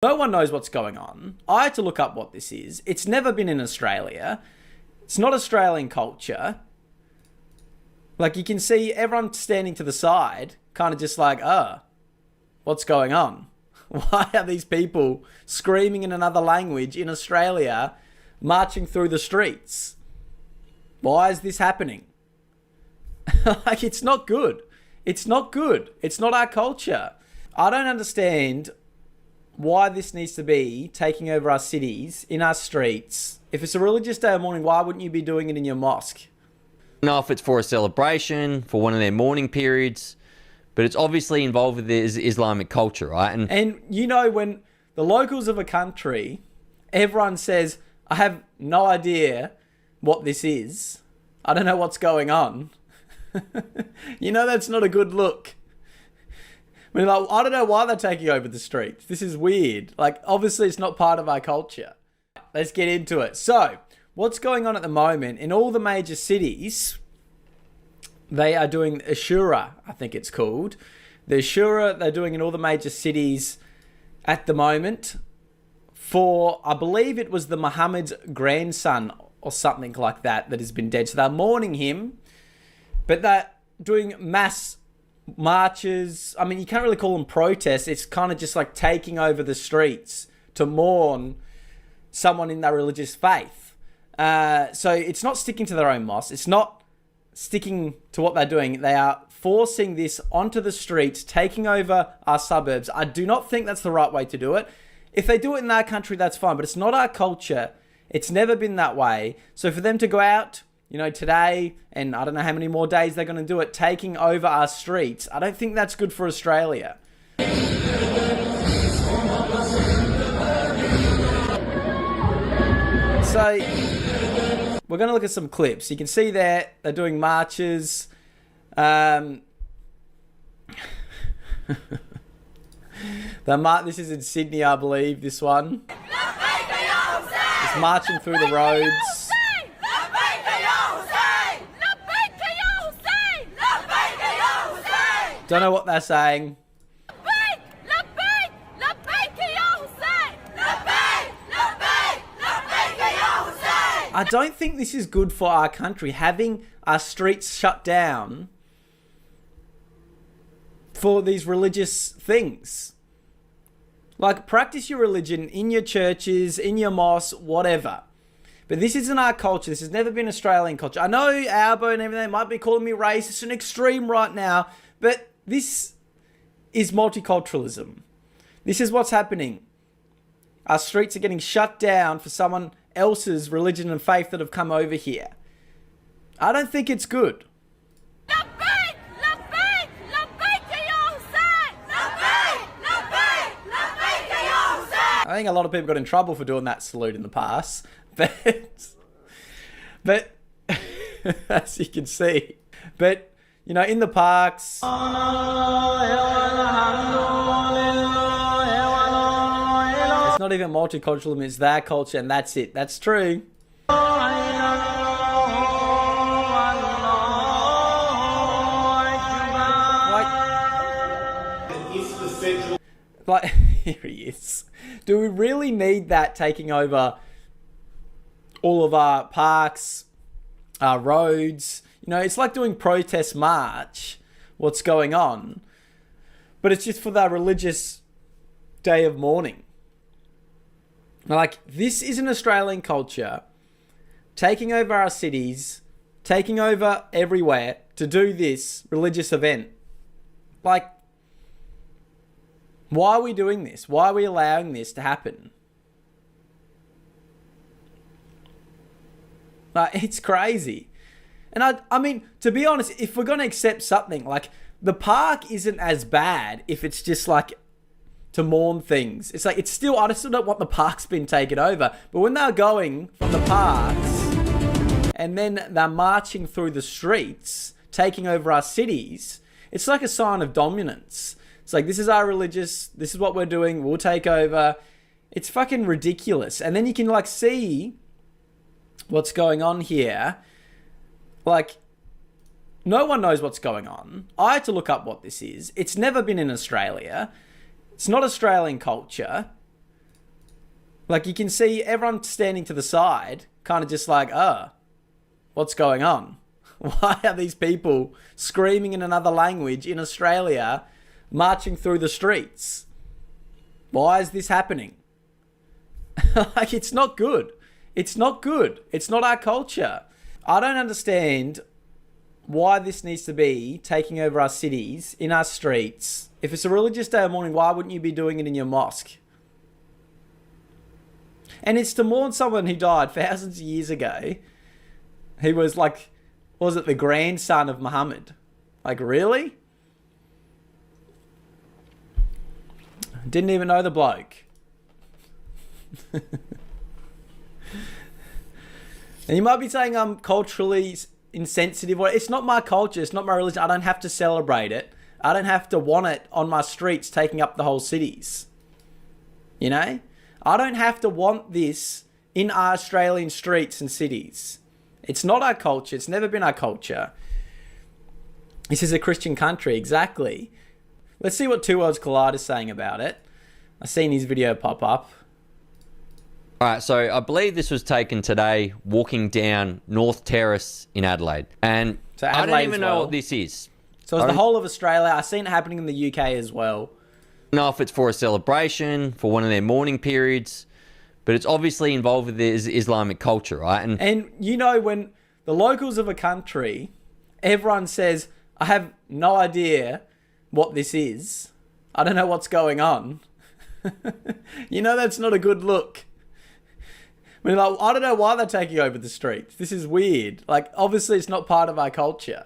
No one knows what's going on. I had to look up what this is. It's never been in Australia. It's not Australian culture. Like, you can see everyone standing to the side, kind of just like, what's going on? Why are these people screaming in another language in Australia, marching through the streets? Why is this happening? Like, it's not good. It's not good. It's not our culture. I don't understand why this needs to be taking over our cities, in our streets. If it's a religious day of mourning, why wouldn't you be doing it in your mosque? Know if it's for a celebration, for one of their mourning periods, but it's obviously involved with the Islamic culture, right? And you know, when the locals of a country, everyone says, I have no idea what this is. I don't know what's going on. You know, that's not a good look. I mean, like, I don't know why they're taking over the streets. This is weird. Like, obviously, it's not part of our culture. Let's get into it. So, what's going on at the moment in all the major cities? They are doing Ashura, I think it's called. The Ashura they're doing in all the major cities at the moment for, I believe it was the Muhammad's grandson or something like that has been dead. So they're mourning him, but they're doing mass marches. I mean, you can't really call them protests. It's kind of just like taking over the streets to mourn someone in their religious faith. So it's not sticking to their own mosque. It's not sticking to what they're doing. They are forcing this onto the streets, taking over our suburbs. I do not think that's the right way to do it. If they do it in our country, that's fine, but it's not our culture. It's never been that way. So for them to go out, you know, today, and I don't know how many more days they're going to do it, taking over our streets, I don't think that's good for Australia. So, we're going to look at some clips. You can see there, they're doing marches. This is in Sydney, I believe, this one. It's marching through the roads. Don't know what they're saying. I don't think this is good for our country, having our streets shut down for these religious things. Like, practice your religion in your churches, in your mosques, whatever. But this isn't our culture. This has never been Australian culture. I know Albo and everything might be calling me racist and extreme right now, but this is multiculturalism. This is what's happening. Our streets are getting shut down for someone else's religion and faith that have come over here. I don't think it's good. I think a lot of people got in trouble for doing that salute in the past, but as you can see, but you know, in the parks. It's not even multiculturalism, it's their culture and that's it. That's true. Like, here he is. Do we really need that taking over all of our parks, our roads? You know, it's like doing protest march, what's going on, but it's just for that religious day of mourning. Like, this is an Australian culture taking over our cities, taking over everywhere to do this religious event. Like, why are we doing this? Why are we allowing this to happen? Like, it's crazy. And I mean, to be honest, if we're going to accept something, like, the park isn't as bad if it's just like to mourn things. It's like, it's still, I still don't want the park's been taken over. But when they're going from the parks and then they're marching through the streets, taking over our cities, it's like a sign of dominance. It's like, this is our religious, this is what we're doing, we'll take over. It's fucking ridiculous. And then you can like see what's going on here. Like, no one knows what's going on. I had to look up what this is. It's never been in Australia. It's not Australian culture. Like, you can see everyone standing to the side, kind of just like, what's going on? Why are these people screaming in another language in Australia, marching through the streets? Why is this happening? Like, it's not good. It's not good. It's not our culture. I don't understand why this needs to be taking over our cities, in our streets. If it's a religious day or morning, why wouldn't you be doing it in your mosque? And it's to mourn someone who died thousands of years ago. He was like, was it the grandson of Muhammad? Like, really? Didn't even know the bloke. And you might be saying I'm culturally insensitive. It's not my culture. It's not my religion. I don't have to celebrate it. I don't have to want it on my streets taking up the whole cities. You know? I don't have to want this in our Australian streets and cities. It's not our culture. It's never been our culture. This is a Christian country, exactly. Let's see what Two Worlds Collide is saying about it. I've seen his video pop up. All right, so I believe this was taken today walking down North Terrace in Adelaide. And So I Adelaide don't even as know well. what this is. So it's the whole of Australia. I've seen it happening in the UK as well. I don't know if it's for a celebration, for one of their mourning periods, but it's obviously involved with the Islamic culture, right? And you know, when the locals of a country, everyone says, I have no idea what this is. I don't know what's going on. You know, that's not a good look. I mean, like, I don't know why they're taking over the streets. This is weird. Like, obviously, it's not part of our culture.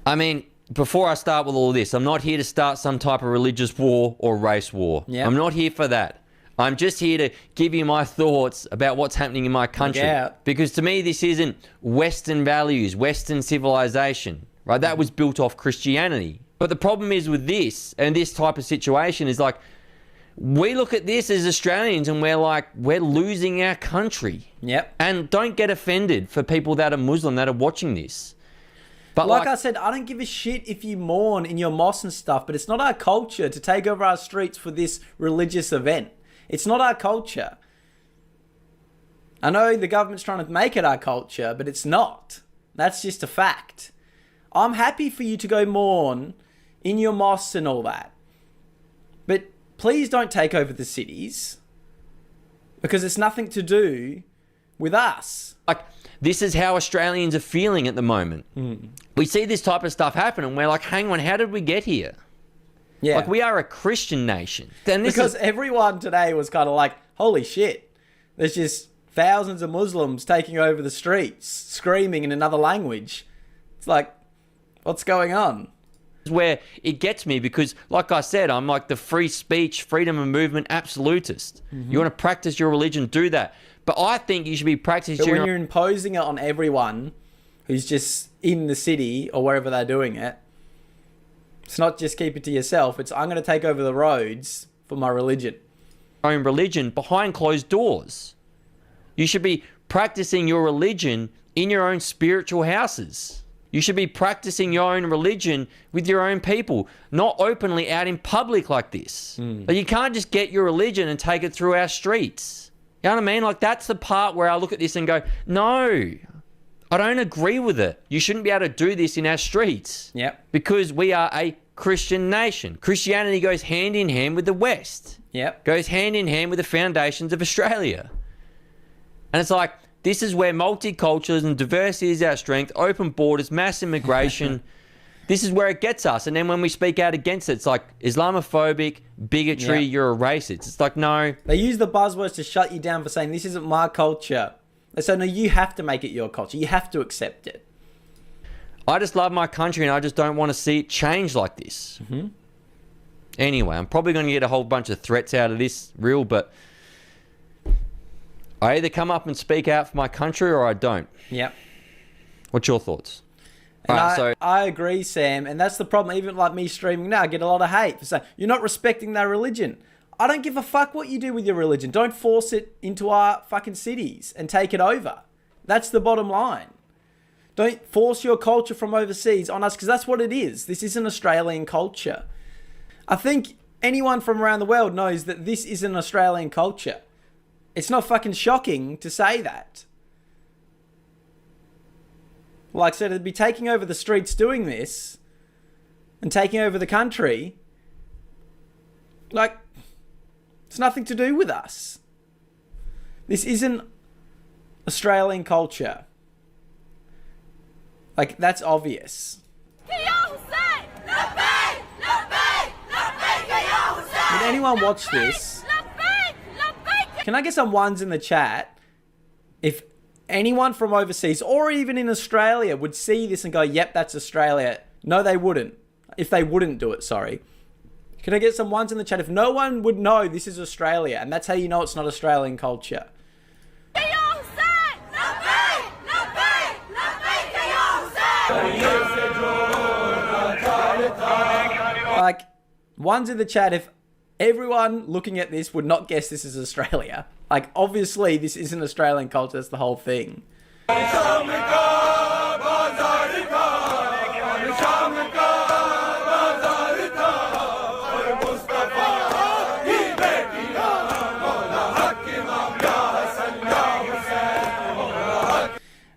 I mean, before I start with all this, I'm not here to start some type of religious war or race war. Yep. I'm not here for that. I'm just here to give you my thoughts about what's happening in my country. Yeah. Because to me, this isn't Western values, Western civilization, right? That was built off Christianity. But the problem is with this and this type of situation is like, we look at this as Australians and we're like, we're losing our country. Yep. And don't get offended for people that are Muslim that are watching this. But Like I said, I don't give a shit if you mourn in your mosque and stuff, but it's not our culture to take over our streets for this religious event. It's not our culture. I know the government's trying to make it our culture, but it's not. That's just a fact. I'm happy for you to go mourn in your mosques and all that. But please don't take over the cities because it's nothing to do with us. like, this is how Australians are feeling at the moment. We see this type of stuff happen and we're like, hang on, how did we get here? Yeah. Like, we are a Christian nation. And this Because is, everyone today was kind of like, holy shit, there's just thousands of Muslims taking over the streets, screaming in another language. It's like, what's going on? where it gets me because, like I said, I'm like the free speech, freedom of movement absolutist. You want to practice your religion, do that. But I think you should be practicing But your when you're imposing it on everyone who's just in the city or wherever they're doing it, it's not just keep it to yourself. It's, I'm going to take over the roads for my religion. own religion behind closed doors. You should be practicing your religion in your own spiritual houses. You should be practicing your own religion with your own people, not openly out in public like this. Like, you can't just get your religion and take it through our streets. You know what I mean? Like, that's the part where I look at this and go, no, I don't agree with it. You shouldn't be able to do this in our streets. Yep. Because we are a Christian nation. Christianity goes hand in hand with the West. Yep. Goes hand in hand with the foundations of Australia. And it's like, this is where multiculturalism, diversity is our strength, open borders, mass immigration. This is where it gets us. And then when we speak out against it, it's like Islamophobic, bigotry, Yeah. you're a racist. It's like, no. They use the buzzwords to shut you down for saying, this isn't my culture. They say, no, you have to make it your culture. You have to accept it. I just love my country and I just don't want to see it change like this. Anyway, I'm probably going to get a whole bunch of threats out of this reel, but I either come up and speak out for my country or I don't. Yep. What's your thoughts? And Alright, I agree, Sam, and that's the problem. Even like me streaming now, I get a lot of hate for saying, you're not respecting their religion. I don't give a fuck what you do with your religion. Don't force it into our fucking cities and take it over. That's the bottom line. Don't force your culture from overseas on us, because that's what it is. This isn't Australian culture. I think anyone from around the world knows that this is an Australian culture. It's not fucking shocking to say that. Like, so to be taking over the streets doing this and taking over the country, like, it's nothing to do with us. This isn't Australian culture. Like, that's obvious. Did anyone watch this? Can I get some ones in the chat if anyone from overseas or even in Australia would see this and go, yep, that's Australia? No, they wouldn't. If they wouldn't do it, sorry. Can I get some ones in the chat if no one would know this is Australia and that's how you know it's not Australian culture? Like, ones in the chat if everyone looking at this would not guess this is Australia. Like, obviously this isn't Australian culture, that's the whole thing.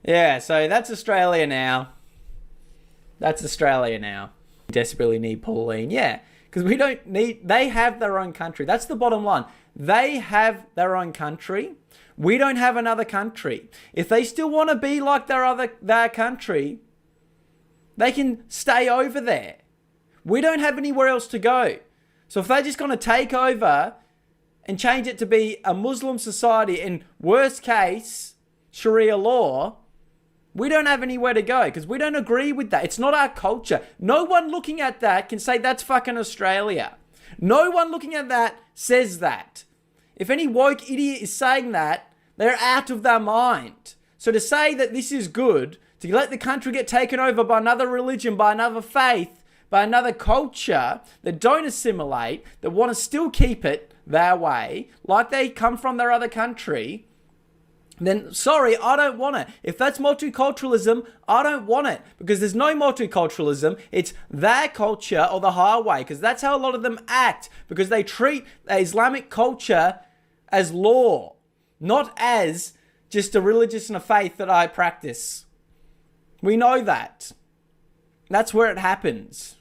Yeah, so that's Australia now. That's Australia now. Desperately need Pauline. Yeah, because we don't need... They have their own country. That's the bottom line. They have their own country. We don't have another country. If they still want to be like their country, they can stay over there. We don't have anywhere else to go. So if they're just going to take over and change it to be a Muslim society in worst case, Sharia law... We don't have anywhere to go because we don't agree with that. It's not our culture. No one looking at that can say that's fucking Australia. No one looking at that says that. If any woke idiot is saying that, they're out of their mind. So to say that this is good, to let the country get taken over by another religion, by another faith, by another culture that don't assimilate, that want to still keep it their way, like they come from their other country... then sorry, I don't want it. If that's multiculturalism, I don't want it. Because there's no multiculturalism. It's their culture or the highway. Because that's how a lot of them act. Because they treat Islamic culture as law. Not as just a religious and a faith that I practice. We know that. That's where it happens.